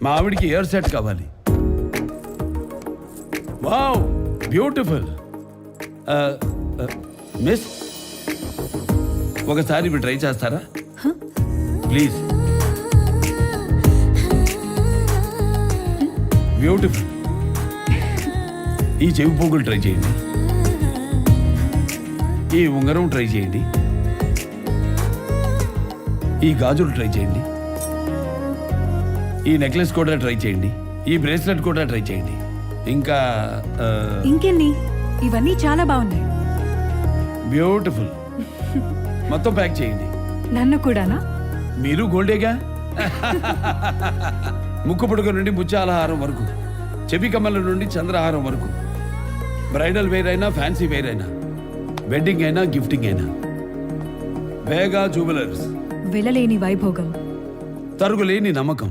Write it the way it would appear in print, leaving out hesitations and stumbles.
మా ఆవిడికి year set కావాలి. Wow, beautiful. మిస్, ఒకసారి ఇవి ట్రై చేస్తారా ప్లీజ్? బ్యూటిఫుల్. ఈ చెవి పోగులు ట్రై చేయండి, ఈ ఉంగరం ట్రై చేయండి, ఈ గాజులు ట్రై చేయండి, ఈ నెక్లెస్ కూడా ట్రై చేయండి, ఈ బ్రేస్లెట్ కూడా ట్రై చేయండి. ఇంకా ఇంకెన్ని? ఇవన్నీ చాలా బాగున్నాయి. బ్యూటిఫుల్. మొత్తం ప్యాక్ చేయండి. నన్ను కూడానా? మీరు గోల్డేగా. ముక్కు పుడక నుండి ముత్యాలహారం వరకు, చెవి కమ్మల నుండి చంద్రహారం వరకు, బ్రైడల్ వేర్ అయినా ఫ్యాన్సీ వేర్ అయినా, వెడ్డింగ్ అయినా గిఫ్టింగ్ అయినా, వేగా జ్యువెలర్స్. వెలలేని వైభోగం, తరుగులేని నమ్మకం.